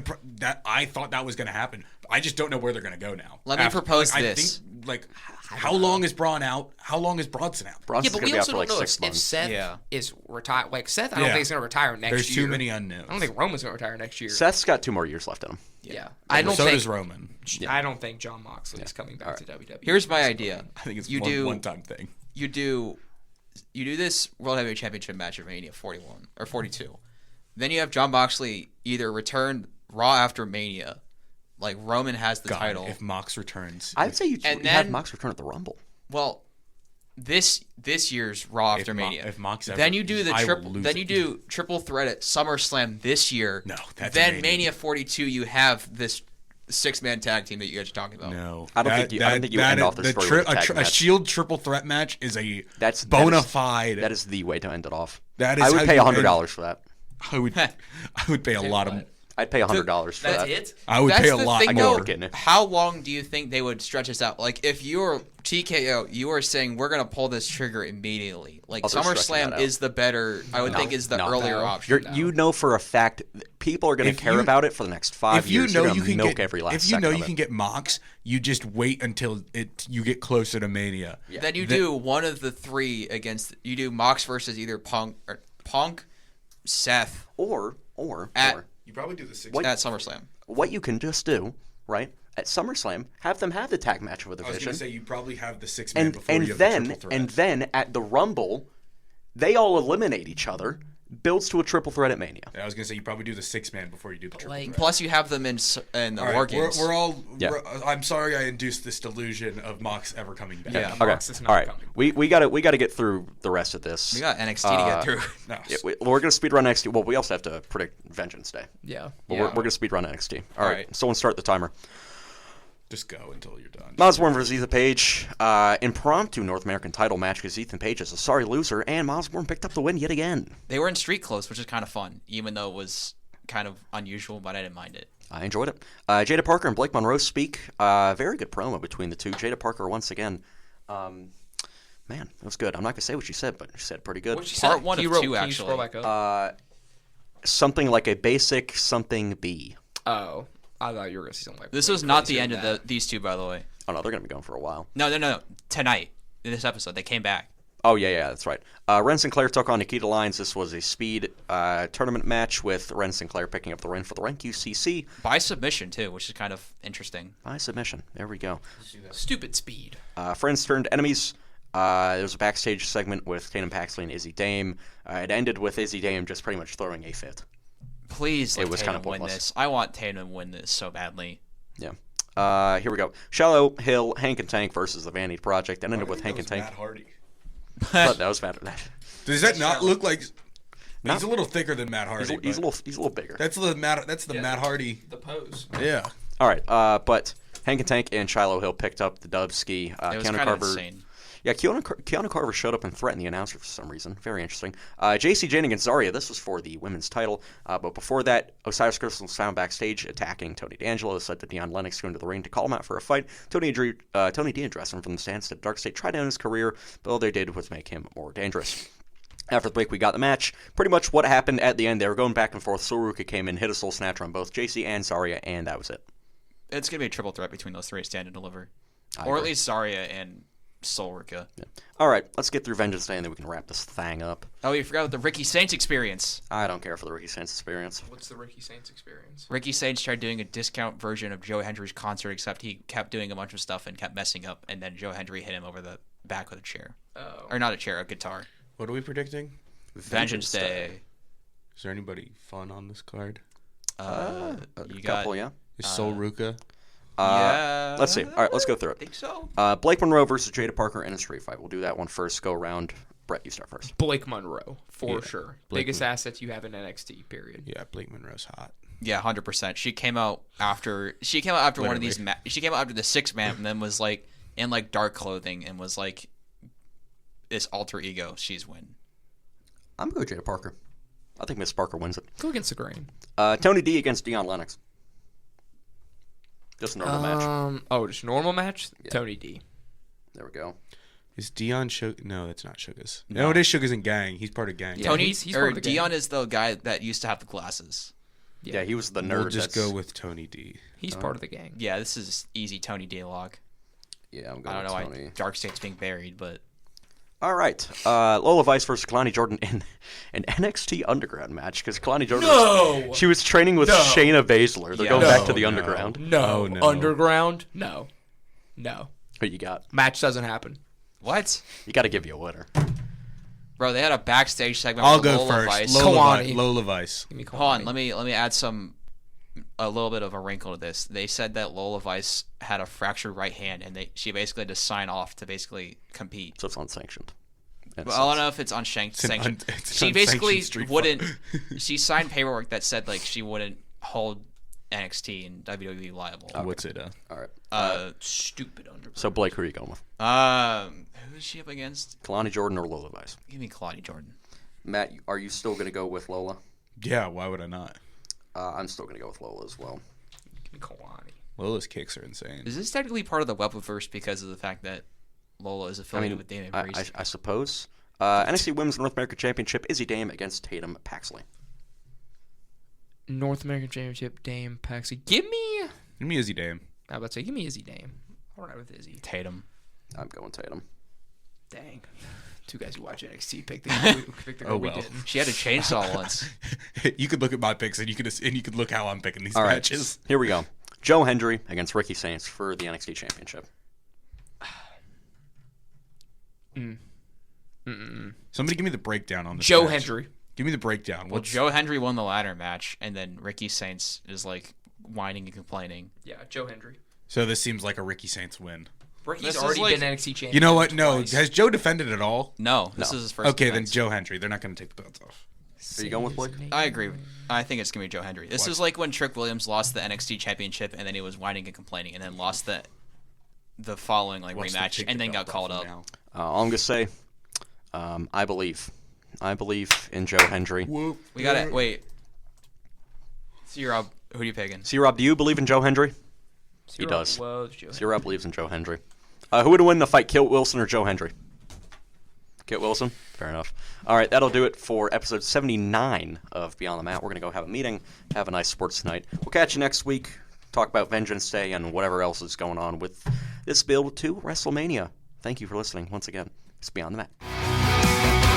I thought that was going to happen. I just don't know where they're going to go now. Let me propose this. I think, how long is Braun out? How long is Bronson out? Bronson's but we be also out for don't know 6 months. if Seth is retired. Like Seth, I don't think he's going to retire next There's year. too many unknowns. I don't think Roman's going to retire next year. Seth's got 2 more years left in him. Yeah. So does Roman. I don't think Jon Moxley is coming back to WWE. Here's my idea. I think it's one-time thing. You do this World Heavyweight Championship match at Mania 41 or 42. Then you have Jon Moxley either return Raw after Mania, like Roman has the title. If Mox returns, I'd say you have Mox return at the Rumble. Well, this year's Raw after Mania. If Mox then you do the triple threat at SummerSlam this year. No, that's then Mania 42. You have this 6-man tag team that you guys are talking about. No, I don't think you end off the story with a Shield triple threat match is bona fide. That is the way to end it off. That is I would pay $100 for that. I would pay a lot of. I'd pay $100 for That's that. it? I would That's pay a the lot thing, more. though. Getting it. How long do you think they would stretch this out? Like, if you're TKO, you are saying we're gonna pull this trigger immediately. Like, Oh, they're stretching SummerSlam that out. is the better. I would think is the earlier option. You know for a fact people are going to If care you- about it for the next 5 If you years. know You're you going to can milk get every last if you second know of you it. can get Mox, you just wait until you get closer to Mania. Then you do one of the three against. You do Mox versus either Punk, Seth or You probably do the 6. at SummerSlam. what you can just do, right? At SummerSlam, have them have the tag match of the I was division. going to say you probably have the 6-man before and you have the triple threat. then at the Rumble, they all eliminate each other, builds to a triple threat at Mania. I was going to say you probably do the 6-man before you do the triple threat. Plus, you have them in the All War right, Games. Yeah. I'm sorry I induced this delusion of Mox ever coming back. Yeah, Okay, Mox is not all right. coming. We got to get through the rest of this. We got NXT to get through. No. Yeah, we're going to speedrun NXT. Well, we also have to predict Vengeance Day. Yeah. But we're going to speedrun NXT. All right. right. Someone start the timer. Just go until you're done. Osborne versus Ethan Page. Impromptu North American title match because Ethan Page is a sorry loser, and Osborne picked up the win yet again. They were in street clothes, which is kind of fun, even though it was kind of unusual, but I didn't mind it. I enjoyed it. Jada Parker and Blake Monroe speak. Very good promo between the two. Jada Parker once again. Man, it was good. I'm not going to say what she said, but she said pretty good. What'd she Part say? one Can of you two, can you actually. scroll back up? Something like a basic something B. Oh, I thought you were going to see something like This way was not the crazier end than of that. these two, by the way. Oh, no, they're going to be going for a while. No. Tonight, in this episode, they came back. Oh, yeah, that's right. Ren Sinclair took on Nikita Lyons. This was a speed tournament match with Ren Sinclair picking up the win for the Rank UCC By submission, too, which is kind of interesting. by submission. There we go. Stupid speed. Friends turned enemies. There was a backstage segment with Tatum Paxley and Izzy Dame. It ended with Izzy Dame just pretty much throwing a fit. Please let It was Tatum kinda win pointless. this. I want Tatum to win this so badly. Yeah. Here we go. Shallow Hill, Hank and Tank versus the Vanity Project. And ended with Hank and Tank. Matt Hardy. But that was bad. Does that not look like? No. He's a little thicker than Matt Hardy. He's a but little bigger. That's the Matt Hardy. The pose. Yeah. All right. But Hank and Tank and Shiloh Hill picked up the dub ski. It was Keanu kind of Carver. insane. Yeah, Keanu Carver showed up and threatened the announcer for some reason. Very interesting. JC Jane against Zarya. This was for the women's title. But before that, Osiris Crystal was found backstage attacking Tony D'Angelo. Said to Deion Lennox go into the ring to call him out for a fight. Tony D addressed him from the stands. Said Dark State tried to end his career, but all they did was make him more dangerous. After the break, we got the match. Pretty much what happened at the end, they were going back and forth. Soruka came in, hit a soul snatcher on both JC and Zarya, and that was it. It's going to be a triple threat between those three, stand and deliver. I Or at agree. least Zarya and Solrica. Yeah. All right, let's get through Vengeance Day, and then we can wrap this thing up. Oh, you forgot the Ricky Saints experience. I don't care for the Ricky Saints experience. What's the Ricky Saints experience? Ricky Saints tried doing a discount version of Joe Hendry's concert, except he kept doing a bunch of stuff and kept messing up, and then Joe Hendry hit him over the back with a chair. Oh. Or not a chair, a guitar. What are we predicting? Vengeance Day. Is there anybody fun on this card? A You couple, got, yeah. Is Sol Ruka? yeah. Let's see. All right, let's go through I it. think so. Blake Monroe versus Jada Parker in a street fight. We'll do that one first. Go around. Brett, you start first. Blake Monroe, for Yeah, sure. Blake Biggest asset you have in NXT, period. Yeah, Blake Monroe's hot. Yeah, 100%. She came out after one of these. She came out after the 6-man, and then was like in like dark clothing and was like this alter ego. She's win. I'm going with Jada Parker. I think Miss Parker wins it. Go against the grain. Tony D against Deion Lennox. Just a normal match. Just normal match? Yeah. Tony D. There we go. Is Dion Sugar? No, that's not Sugar's. No, it is Sugar's and Gang. He's part of Gang. Yeah, Tony he's or part of the gang. Dion is the guy that used to have the glasses. Yeah, he was the nerd. We'll just that's- go with Tony D. He's part of the gang. Yeah, this is easy Tony Daylog. Yeah, I'm I going don't know with why Tony. Dark State's being buried, but All right. Lola Vice versus Kalani Jordan in an NXT Underground match because Kalani Jordan she was training with Shayna Baszler. They're going back to the Underground. No. Oh, no. Underground? No. Who you got? Match doesn't happen. what? You got to give you a winner. Bro, they had a backstage segment I'll with go Lola first. Vice. Kalani. Lola Vice. Give me Hold on, Kalani. let me add a little bit of a wrinkle to this. They said that Lola Vice had a fractured right hand, and she basically had to sign off to basically compete. So it's unsanctioned. Well, I don't know if it's unsanctioned. it's She an basically unsanctioned street wouldn't. fight. She signed paperwork that said like she wouldn't hold NXT and WWE liable. What's it? All right. Stupid Underground. So Blake, who are you going with? Who is she up against? Kalani Jordan or Lola Vice? Give me Claudia Jordan. Matt, are you still going to go with Lola? Yeah, why would I not? I'm still going to go with Lola as well. Give me Kalani. Lola's kicks are insane. Is this technically part of the Webverse because of the fact that Lola is affiliated with Damian Priest? I suppose. NXT Women's North American Championship, Izzy Dame against Tatum Paxley. North American Championship, Dame, Paxley. Give me Izzy Dame. I was about to say, give me Izzy Dame. I'll ride with Izzy. Tatum. I'm going Tatum. Dang. Two guys who watch NXT picked the girl we didn't. She had a chainsaw once. You could look at my picks and you could look how I'm picking these All right, matches. here we go. Joe Hendry against Ricky Saints for the NXT Championship. Somebody give me the breakdown on this. Joe match. Hendry. Give me the breakdown. Well, Joe Hendry won the ladder match, and then Ricky Saints is like whining and complaining. Yeah, Joe Hendry. So this seems like a Ricky Saints win. Ricky's This is already like- been NXT champion. You know what? No. twice. Has Joe defended at all? No, this is his first Okay, then defense. Joe Hendry. They're not going to take the belts off. Are you going with Blake? I agree. I think it's going to be Joe Hendry. This What? is like when Trick Williams lost the NXT championship, and then he was whining and complaining, and then lost the following Wants to rematch, take and the then got belt called off up. him All I'm going to say, I believe in Joe Hendry. now. We got to wait. C-Rob, who are you picking? C-Rob, do you believe in Joe Hendry? He Zero does. loves Joe Hendry. C-Rob believes in Joe Hendry. Who would win the fight, Kit Wilson or Joe Hendry? Kit Wilson? Fair enough. All right, that'll do it for episode 79 of Beyond the Mat. We're going to go have a meeting, have a nice sports night. We'll catch you next week, talk about Vengeance Day and whatever else is going on with this build to WrestleMania. Thank you for listening once again. It's Beyond the Mat.